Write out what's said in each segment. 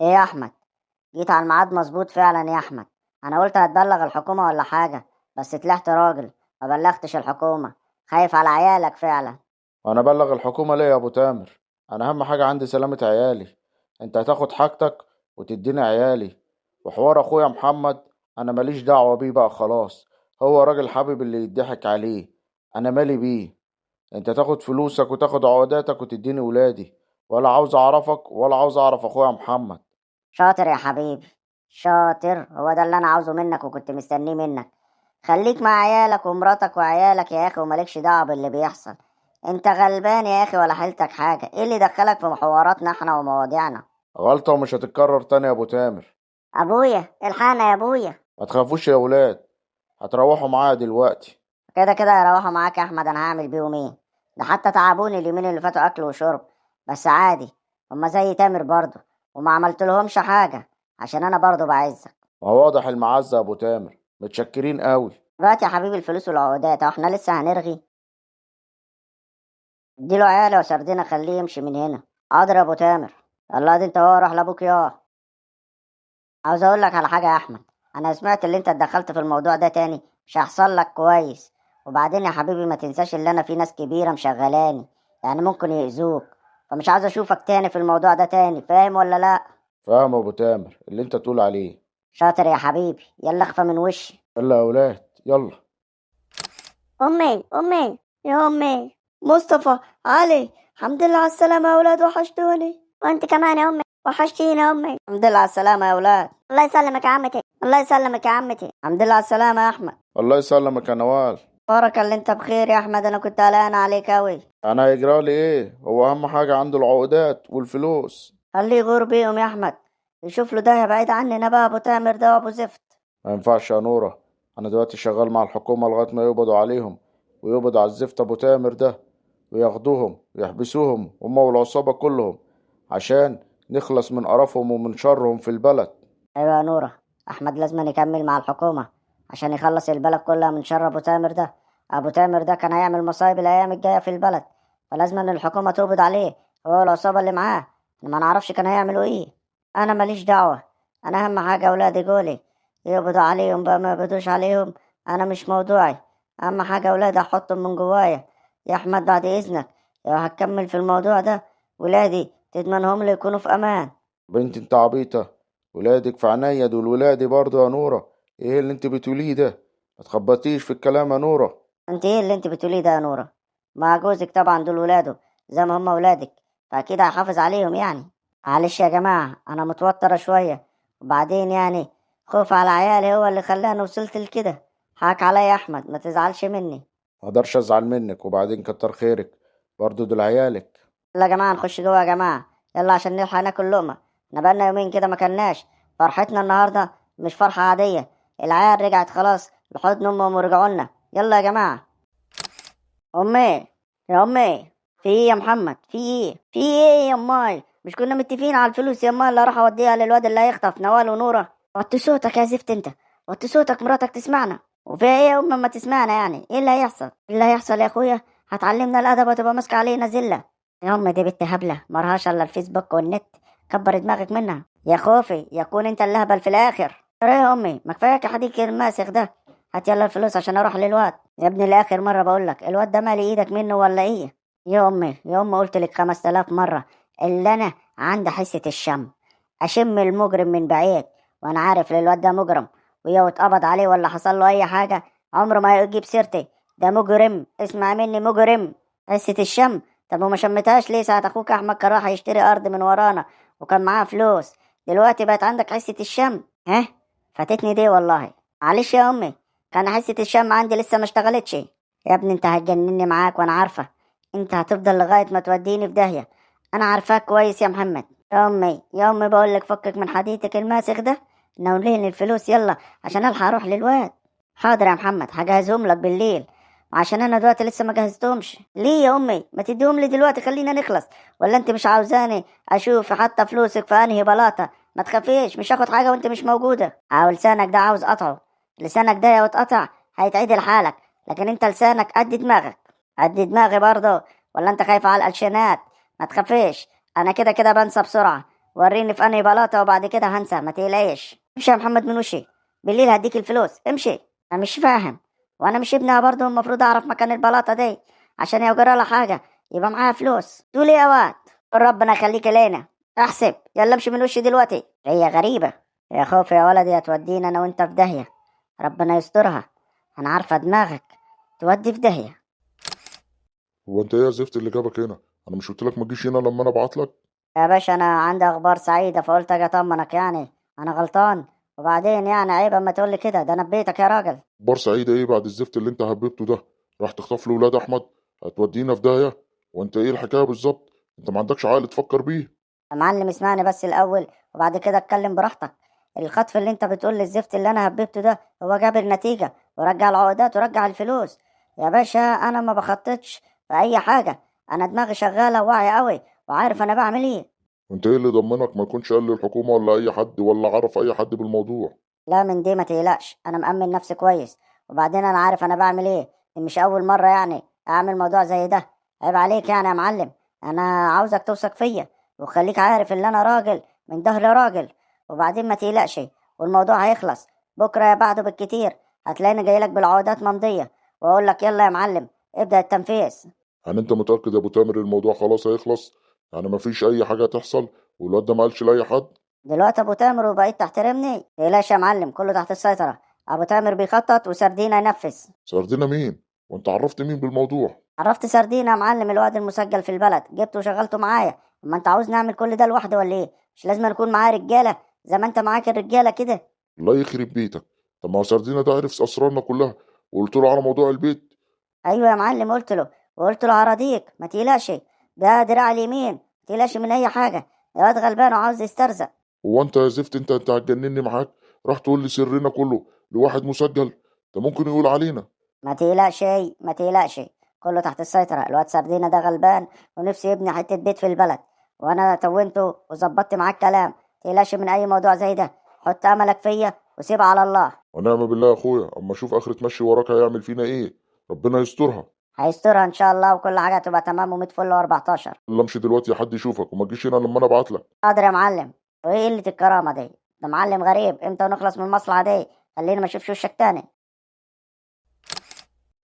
ايه يا احمد؟ جيت على الميعاد مظبوط فعلا يا احمد. انا قلت هتبلغ الحكومة ولا حاجة، بس طلعت راجل ما بلغتش الحكومة. خايف على عيالك فعلا. وانا ابلغ الحكومة ليه يا ابو تامر؟ انا اهم حاجة عندي سلامة عيالي. انت هتاخد حاجتك وتديني عيالي. وحوار اخويا محمد انا ماليش دعوة بيه بقى خلاص. هو راجل حبيب اللي يضحك عليه. انا مالي بيه. انت تاخد فلوسك وتاخد عقوداتك وتديني ولادي. ولا عاوز اعرفك ولا عاوز اعرف اخويا محمد. شاطر يا حبيبي، شاطر. هو ده اللي انا عاوزه منك وكنت مستنيه منك. خليك مع عيالك ومراتك وعيالك يا اخي، ومالكش دعوة باللي بيحصل. انت غلبان يا اخي ولا حيلتك حاجة. ايه اللي دخلك في حواراتنا احنا ومواضيعنا؟ غلطة ومش هتتكرر تاني يا ابو تامر. ابويا الحقنا يا ابويا. ما تخافوش يا ولاد. هتروحوا معايا دلوقتي. كده كده يروحوا معاك يا احمد، انا هعمل بيهم ايه؟ ده حتى تعبوني اليومين اللي فاتوا اكل وشرب. بس عادي، هما زي تامر برضه، وما عملت لهمش حاجة عشان انا برضه بعزك. ما هو واضح المعزة يا ابو تامر، متشكرين قوي. دلوقتي يا حبيبي الفلوس والعقودات، اهو احنا لسه هنرغي؟ اديله عيالي وسردين خليه يمشي من هنا. حاضر يا ابو تامر. يلا دي انت هو روح لابوك ياه. عاوز اقول لك على حاجة يا احمد. انا سمعت اللي انت اتدخلت في الموضوع ده تاني مش هيحصل لك كويس. وبعدين يا حبيبي ما تنساش اللي انا في ناس كبيرة مشغلاني، يعني ممكن يأذوك. فمش عاوز اشوفك تاني في الموضوع ده تاني، فاهم ولا لا؟ فاهم يا ابو تامر اللي انت تقول عليه. شاطر يا حبيبي، يلا اخفى من وشي. يلا يا ولاد يلا. امي امي يا امي. مصطفى، علي، الحمد لله على السلامة يا اولاد، وحشتوني. وانت كمان يا امي، وحشتيني يا امي. الحمد لله على السلامة يا اولاد. الله يسلمك يا عمتي، الله يسلمك يا عمتي. الحمد لله على السلامة يا احمد. الله يسلمك يا نوال. بارك اللي انت بخير يا احمد، انا كنت قلقان عليك اوي. انا هيجرى لي ايه؟ هو اهم حاجة عنده العقودات والفلوس. خليه يغور بيهم يا احمد. يشوف له ده بعيد عننا بقى، ابو تامر ده وابو زفت. ما ينفعش يا نورة. انا دلوقتي شغال مع الحكومة لغاية ما يقبضوا عليهم. ويقبضوا على الزفت ابو تامر ده. وياخدوهم ويحبسوهم هما والعصابة كلهم. عشان نخلص من قرفهم ومن شرهم في البلد. ايوه يا نوره. احمد لازم يكمل مع الحكومه عشان يخلص البلد كلها من شر ابو تامر ده. ابو تامر ده كان هيعمل مصايب الايام الجايه في البلد، فلازم ان الحكومه تقبض عليه، هو والعصابه اللي معاه. ما نعرفش كان هيعملوا ايه. انا ماليش دعوه. انا اهم حاجه اولادي جولي. يقبضوا عليهم بقى ما يقبضوش عليهم، انا مش موضوعي. اهم حاجه اولادي احطهم من جوايا. يا احمد بعد اذنك، لو هتكمل في الموضوع ده ولادي تضمنهم لي يكونوا في امان. بنت انت عبيطة. ولادك في عينيا دول ولادي برضه يا نورة. ايه اللي انت بتقوليه ده؟ ما تخبطيش في الكلام يا نورة. انت ايه اللي انت بتقوليه ده يا نورة؟ مع جوزك طبعا دول ولاده، زي ما هم ولادك، فاكيد هيحافظ عليهم يعني. معلش يا جماعة انا متوترة شوية، وبعدين يعني خوف على عيالي هو اللي خلاني وصلت لكده. حاك عليا يا احمد، ما تزعلش مني. ما اقدرش ازعل منك، وبعدين كتر خيرك. برضه دول عيالك. يلا يا جماعة نخش جوه يا جماعة. يلا عشان نلحق ناكل لقمة. احنا بقالنا يومين كده ما كلناش. فرحتنا النهاردة مش فرحة عادية. العيال رجعت خلاص لحضن امهم ورجعوا لنا. يلا يا جماعة. امي، يا امي، في ايه يا محمد؟ في ايه يا امي؟ مش كنا متفقين على الفلوس يا امي اللي راح اوديها للواد اللي هيخطف نوال ونوره؟ وطي صوتك يا زفت انت. وطي صوتك، مراتك تسمعنا. وفي ايه يا ما تسمعنا يعني؟ ايه اللي هيحصل؟ إيه اللي هيحصل يا اخويا؟ هتعلمنا الادب وتبقى ماسكه علينا زله. يا ام دي بنت هبله مرهاش الا الفيسبوك والنت. كبر دماغك منها يا خوفي يكون انت اللهبل في الاخر. ترى يا امي ما كفاياك يا حديك الماسخ ده. هات يلا الفلوس عشان اروح للواد. يا ابني لاخر مره بقول لك، الواد ده مالي ايدك منه ولا ايه؟ يا امي يا امي، قلت لك 5000 مره اللي انا عندي حسه الشم. اشم المجرم من بعيد. وانا عارف ان الواد ده مجرم، ولو اتقبض عليه ولا حصل له اي حاجه عمره ما يجيب سيرتي. ده مجرم، اسمع مني، مجرم. حسه الشم. طب وما شمتهاش ليه ساعه اخوك احمد كان راح يشتري ارض من ورانا وكان معاه فلوس؟ دلوقتي بقت عندك حسه الشم؟ ها؟ فاتتني دي والله. معلش يا امي، كان حسة الشم عندي لسه ما اشتغلتش. يا ابني انت هتجنني معاك وانا عارفة. انت هتفضل لغاية ما توديني في داهية. انا عارفاك كويس يا محمد. يا امي يا امي بقول لك فكك من حديثك الماسخ ده. ناوليني الفلوس يلا عشان الحق اروح للواد. حاضر يا محمد، هجهزهم لك بالليل. عشان انا دلوقتي لسه ما جهزتهمش. ليه يا امي؟ ما تديهم لي دلوقتي خلينا نخلص. ولا انت مش عاوزاني اشوف حتى فلوسك في انهي بلاطة؟ ما تخافيش، مش هاخد حاجة وانت مش موجودة. او لسانك ده عاوز قطعه. لسانك ده لو اتقطع هيتعدل حالك. لكن انت لسانك قد دماغك. قد دماغي برضه. ولا انت خايف على الالشنات؟ ما تخافيش، انا كده كده بنسى بسرعه. وريني في انهي بلاطه وبعد كده هنسى، ما تقلقش. امشي يا محمد من وشي، بالليل هديك الفلوس، امشي. انا مش فاهم، وانا مش ابنها برضه؟ المفروض اعرف مكان البلاطه دي عشان لو جرى لها حاجه يبقى معاها فلوس. تقول ايه يا واد؟ ربنا يخليك لينا. احسب، يلا امشي من وشي دلوقتي. هي غريبه يا خوف يا ولدي، هتودينا انا وانت في داهيه. ربنا يسترها، انا عارفه دماغك تودي في داهيه. هو انت ايه يا زفت اللي جابك هنا؟ انا مش قلت لك ما تجيش هنا لما انا ابعت لك؟ يا باشا انا عندي اخبار سعيده فقلت اجي اطمنك، يعني انا غلطان؟ وبعدين يعني عيب اما تقول لي كده، ده انا في بيتك يا راجل. اخبار سعيده ايه بعد الزفت اللي انت هببته ده؟ راح تخطف لي ولاد احمد؟ هتودينا في داهيه. وانت ايه الحكايه بالظبط؟ انت ما عندكش عقل تفكر بيه؟ يا معلم اسمعني بس الاول وبعد كده اتكلم براحتك. الخطف اللي انت بتقول لي الزفت اللي انا هببته ده هو جاب النتيجه ورجع العقودات ورجع الفلوس. يا باشا انا ما بخططش في اي حاجه، انا دماغي شغاله وواعي قوي وعارف انا بعمل ايه. وانت ايه اللي ضمنك ما يكونش قال للحكومه ولا اي حد ولا عرف اي حد بالموضوع؟ لا من دي ما تقلقش، انا مأمن نفسي كويس، وبعدين انا عارف انا بعمل ايه. دي مش اول مرة يعني اعمل موضوع زي ده. عيب عليك يعني يا معلم، انا عاوزك توثق فيا وخليك عارف ان انا راجل من ظهر راجل. وبعدين ما تقلقش، والموضوع هيخلص بكرة يا بعده بالكتير. هتلاقيني جايلك بالعقودات ممضية واقول لك يلا يا معلم ابدأ التنفيذ. يعني انت متاكد يا ابو تامر الموضوع خلاص هيخلص؟ يعني ما فيش اي حاجه تحصل والواد ده ما قالش لاي حد؟ دلوقتي ابو تامر وبقيت تحترمني؟ تقلقش يا معلم، كله تحت السيطرة. ابو تامر بيخطط وسردينا ينفذ. سردنا مين؟ وانت عرفت مين بالموضوع؟ عرفت سردينة يا معلم، الواد المسجل في البلد جبته وشغلته معايا. اما انت عاوز نعمل كل ده لوحدي ولا ايه؟ مش لازم نكون معايا رجاله زي ما انت معاك الرجاله كده؟ الله يخرب بيتك. طب ما هو سردينا ده عرف اسرارنا كلها وقلت له على موضوع البيت. ايوه يا معلم قلت له، وقلت له هراضيك ما تقلقش، ده دراع اليمين، ما تقلقش من اي حاجه. الواد غلبان وعاوز يسترزق. هو انت يا زفت انت هتجنني معاك؟ راح تقول لي سرنا كله لواحد مسجل؟ ده ممكن يقول علينا. ما تقلقش ما تقلقش، كله تحت السيطره. الواد سردينة ده غلبان ونفسي يبني حته بيت في البلد، وانا تونته وظبطت معاك كلام. ما تقلقش من اي موضوع زي ده، حط املك فيا وسيبها على الله. ونعم بالله يا اخويا، اما اشوف اخرة مشي وراك هيعمل فينا ايه. ربنا يسترها. هيسترها ان شاء الله وكل حاجه تبقى تمام ومية فل و14. يلا امشي دلوقتي حد يشوفك وما تجيش هنا لما انا ابعت لك. حاضر يا معلم. وايه قله الكرامه دي؟ ده معلم غريب، امتى نخلص من المصلحه دي؟ خليني ما اشوفش وشك تاني.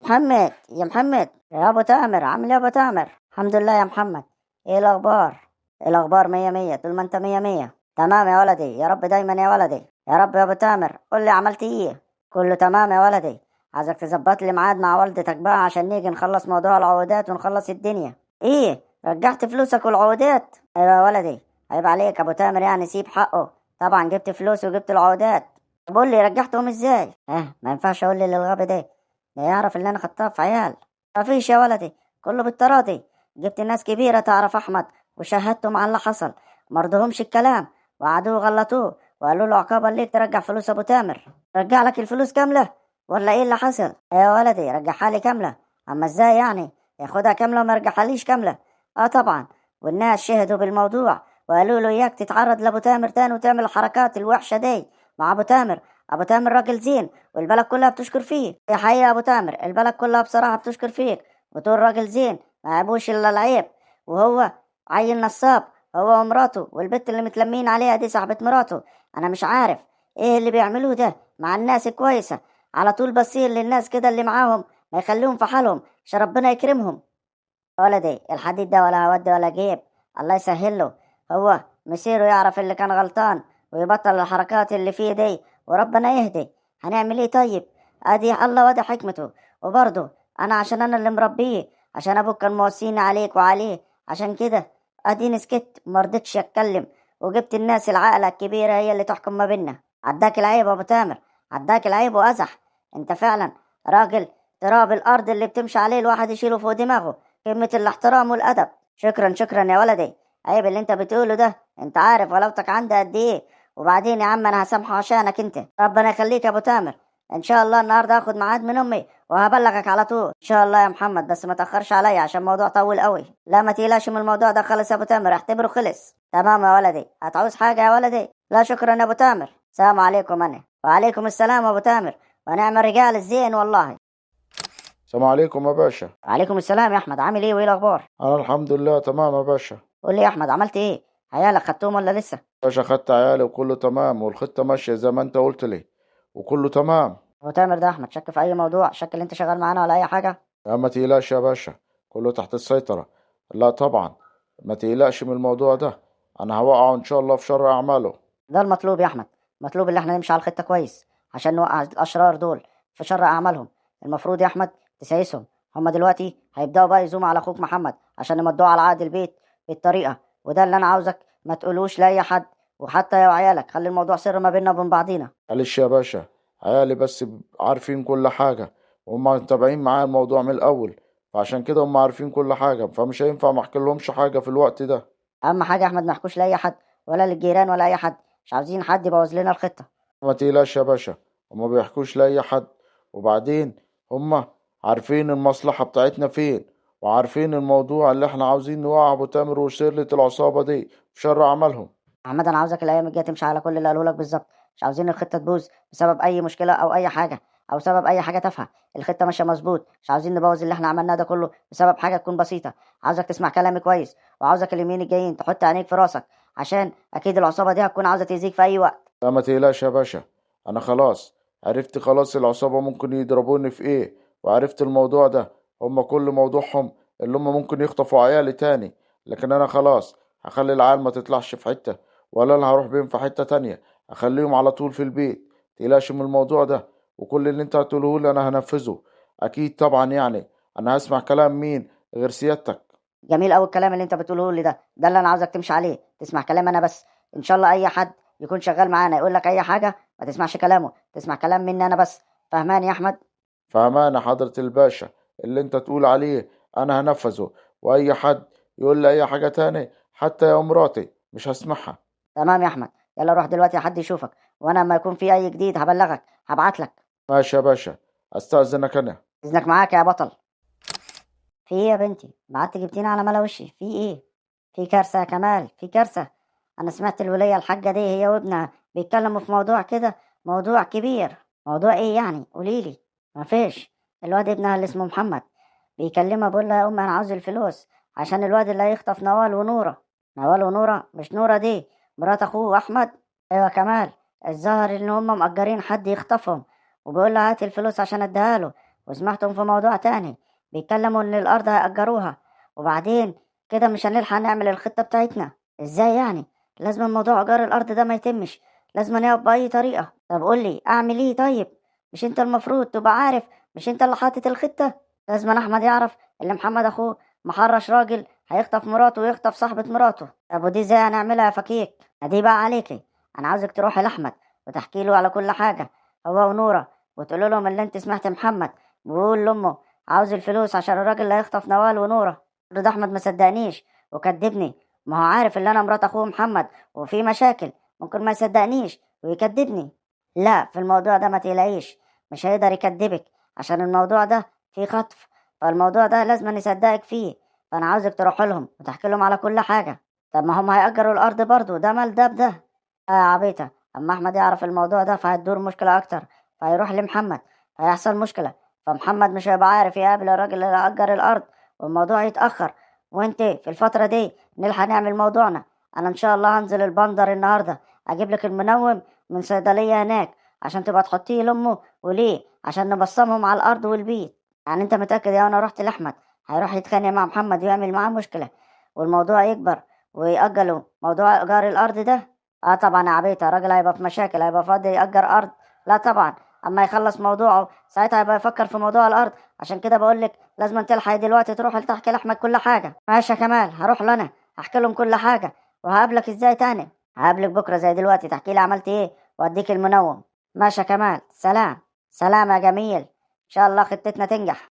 محمد يا محمد، يا ابو تامر، عامل ايه يا ابو تامر؟ الحمد لله يا محمد. ايه الاخبار؟ ايه الاخبار؟ مية مية طول ما انت مية مية. تمام يا ولدي، يا رب دايما يا ولدي، يا رب. يا ابو تامر قول لي عملت ايه؟ كله تمام يا ولدي. عايزك تظبط لي ميعاد مع والدتك بقى عشان نيجي نخلص موضوع العقودات ونخلص الدنيا. ايه رجعت فلوسك والعقودات؟ ايوه يا ولدي. عيب عليك يا ابو تامر، يعني سيب حقه. طبعا جبت فلوس وجبت العقودات. طب قول لي رجعتهم ازاي؟ ما ينفعش اقول لي للغبي ده يعرف ان انا خطاف عيال. مفيش يا ولدي، كله بالتراضي. جبت ناس كبيرة تعرف احمد وشاهدتهم على اللي حصل، مرضهمش الكلام وقعدوه غلطوه وقالوا له عقابا ليك ترجع فلوس ابو تامر. رجع لك الفلوس كاملة ولا ايه اللي حصل؟ يا ولدي رجعها لي كاملة. اما ازاي يعني ياخدها كاملة وما يرجعهاليش كاملة؟ اه طبعا، والناس شهدوا بالموضوع وقالوا له اياك تتعرض لابو تامر تاني وتعمل الحركات الوحشة دي مع ابو تامر. ابو تامر راجل زين والبلد كلها بتشكر فيه. يا حقيقة يا ابو تامر البلد كلها بصراحة بتشكر فيك وتقول راجل زين ما عيبوش الا العيب. وهو عيل نصاب، هو ومراته والبت اللي متلمين عليها دي صاحبة مراته. انا مش عارف ايه اللي بيعملوه ده مع الناس كويسة. على طول بصير للناس كده اللي معاهم ما يخليهم في حالهم عشان ربنا يكرمهم. ولدي الحديد ده ولا هودي ولا جيب، الله يسهل له. هو مسيره يعرف اللي كان غلطان ويبطل الحركات اللي فيه دي وربنا يهدي. هنعمل ايه طيب؟ ادي الله وادي حكمته. وبرضه انا عشان انا اللي مربيه، عشان ابوك كان موصيني عليك وعليه، عشان كده اديني سكت مرضتش اتكلم وجبت الناس العاقله الكبيره هي اللي تحكم ما بيننا. عداك العيب يا ابو تامر، عداك العيب وازح. انت فعلا راجل تراب الارض اللي بتمشي عليه الواحد يشيله فوق دماغه. قمة الاحترام والأدب. شكرا شكرا يا ولدي. عيب اللي انت بتقوله ده، انت عارف غلاوتك عندي قد ايه. وبعدين يا عم انا هسامحه عشانك انت. ربنا يخليك يا ابو تامر. ان شاء الله النهارده هاخد ميعاد من امي وهبلغك على طول ان شاء الله يا محمد، بس ما تاخرش عليا عشان الموضوع طول قوي. لا ما تقلقش من الموضوع ده، خلص يا ابو تامر، اعتبره خلص. تمام يا ولدي، هتعوز حاجه يا ولدي؟ لا شكرا يا ابو تامر. السلام عليكم. انا وعليكم السلام يا ابو تامر، ونعم الرجال الزين والله. السلام عليكم يا باشا. وعليكم السلام يا احمد، عامل ايه وايه الاخبار؟ انا الحمد لله تمام يا باشا. قول لي يا احمد عملت ايه؟ عيالك خدتهم ولا لسه؟ باشا خدت عيالي وكله تمام، والخطة ماشية زي ما انت قلت لي، وكله تمام. هو تامر ده احمد شك في اي موضوع؟ شك اللي انت شغال معانا ولا اي حاجه؟ لا ما تقلقش يا باشا، كله تحت السيطرة. لا طبعا، ما تقلقش من الموضوع ده، انا هوقعه ان شاء الله في شر اعماله. ده المطلوب يا احمد، مطلوب اللي احنا نمشي على الخطه كويس عشان نوقع الاشرار دول في شر اعمالهم. المفروض يا احمد تسايسهم. هما دلوقتي هيبداوا بقى يزوموا على اخوك محمد عشان يمضوه على عقد البيت بالطريقه، وده اللي انا عاوزك ما تقولوش لاي حد، وحتى يا عيالك خلي الموضوع سر ما بيننا وبين بعضينا. معلش يا باشا، عيالي بس عارفين كل حاجة، وهم متابعين معايا الموضوع من الاول، فعشان كده هم عارفين كل حاجة، فمش هينفع ما احكي لهمش حاجة في الوقت ده. اهم حاجه يا احمد ما يحكوش لاي حد، ولا للجيران ولا اي حد، مش عاوزين حد يبوظ لنا الخطه. ما تقلقش يا باشا، هما بيحكوش لأي حد. وبعدين هما عارفين المصلحة بتاعتنا فين، وعارفين الموضوع اللي احنا عاوزين نوقع ابو تامر وشلة العصابة دي في شر عملهم. محمد انا عاوزك الايام الجايه تمشي على كل اللي قاله لك بالظبط، مش عاوزين الخطه تبوظ بسبب اي مشكله او اي حاجه، او سبب اي حاجه تافهه. الخطه ماشيه مظبوط، مش عاوزين نبوظ اللي احنا عملناه ده كله بسبب حاجه تكون بسيطه. عاوزك تسمع كلامي كويس، وعاوزك اليومين الجايين تحط عينيك في راسك، عشان اكيد العصابه دي هتكون عاوزه تاذيك في اي وقت. لا ما تقلقش يا باشا، انا خلاص عرفت خلاص العصابة ممكن يضربوني في ايه، وعرفت الموضوع ده. هما كل موضوعهم اللي هما ممكن يخطفوا عيالي تاني، لكن انا خلاص هخلي العيال ما تطلعش في حتة، ولا انا هروح بيهم في حتة تانية، هخليهم على طول في البيت. متقلقش من الموضوع ده، وكل اللي انت هتقوله لي انا هنفذه اكيد طبعا يعني. انا هسمع كلام مين غير سيادتك؟ جميل قوي الكلام اللي انت بتقوله لي ده اللي انا عاوزك تمشي عليه، تسمع كلام انا بس. ان شاء الله اي حد يكون شغال معانا يقول لك اي حاجه ما تسمعش كلامه، تسمع كلام مني انا بس. فهمان يا احمد؟ فهمان حضرة الباشا، اللي انت تقول عليه انا هنفذه، واي حد يقول لي اي حاجة تاني حتى يا مراتي مش هسمعها. تمام يا احمد، يلا روح دلوقتي حد يشوفك، وانا لما يكون في اي جديد هبلغك، هبعت لك. ماشي يا باشا، استأذنك انا. اذنك معاك يا بطل. في ايه يا بنتي؟ بعت جبتيني على ملا وشي، في ايه؟ في كارثه يا كمال، في كارثه. انا سمعت الوليه الحاجه دي هي وابنها بيتكلموا في موضوع كده، موضوع كبير. موضوع ايه يعني؟ قوليلي. مفيش. الواد ابنها اللي اسمه محمد بيكلمها بيقول لها يا امي انا عاوز الفلوس عشان الواد اللي هيخطف نوال ونوره. نوال ونوره؟ مش نوره دي مرات اخوه احمد؟ ايوه كمال. الظاهر ان هم مأجرين حد يخطفهم، وبيقول لها هات الفلوس عشان اديها له. وسمعتهم في موضوع تاني بيتكلموا ان الارض هيأجروها، وبعدين كده مش هنلحق نعمل الخطة بتاعتنا. ازاي يعني؟ لازم موضوع ايجار الارض ده ما يتمش، لازم نقف باي طريقة. طب قول لي اعمل ايه طيب؟ مش انت المفروض تبقى عارف؟ مش انت اللي حاطط الخطة؟ لازم احمد يعرف اللي محمد اخوه محرش راجل هيخطف مراته ويخطف صاحبة مراته. طب ودي ازاي هنعملها يا فكيك؟ ادي بقى عليكي. انا عاوزك تروحي لاحمد وتحكي له على كل حاجة، هو ونورة، وتقول لهم اللي انت سمعت محمد بيقول لامه عاوز الفلوس عشان الراجل اللي هيخطف نوال ونورة. رضا احمد ما صدقنيش وكدبني، ما هو عارف ان انا مرات اخوه محمد وفي مشاكل، ممكن ما يصدقنيش ويكدبني. لا في الموضوع ده ما تقلقيش، مش هيقدر يكدبك عشان الموضوع ده فيه خطف، فالموضوع ده لازم نصدقك فيه. فانا عاوزك تروح لهم وتحكي لهم على كل حاجة. طب ما هم هيأجروا الارض برضو، ده مال ده بده. يا عبيطة، اما احمد يعرف الموضوع ده فهتدور مشكلة اكتر، فهيروح لمحمد، هيحصل مشكلة، فمحمد مش هيبقى عارف يقابل الراجل اللي أجر الأرض، والموضوع يتأخر. وانت في الفترة دي نلحق نعمل موضوعنا. أنا إن شاء الله هنزل البندر النهاردة أجيب لك المنوم من صيدلية هناك عشان تبقى تحطيه لأمه وليه، عشان نبصمهم على الأرض والبيت. يعني أنت متأكد يا أنا رحت لأحمد هيروح يتخانق مع محمد ويعمل معاه مشكلة والموضوع يكبر ويأجلوا موضوع إيجار الأرض ده؟ اه طبعا يا عبيطة، الراجل هيبقى في مشاكل، هيبقى فاضي يأجر أرض؟ لا طبعا، اما يخلص موضوعه ساعتها يبقى يفكر في موضوع الارض. عشان كده بقول لك لازم تلحقي دلوقتي تروح تحكي لاحمد كل حاجه. ماشي يا كمال، هروح له احكي لهم كل حاجه. وهقابلك ازاي تاني؟ هقابلك بكره زي دلوقتي تحكي لي عملت ايه واديك المنوم. ماشي يا كمال، سلام. سلام يا جميل، ان شاء الله خطتنا تنجح.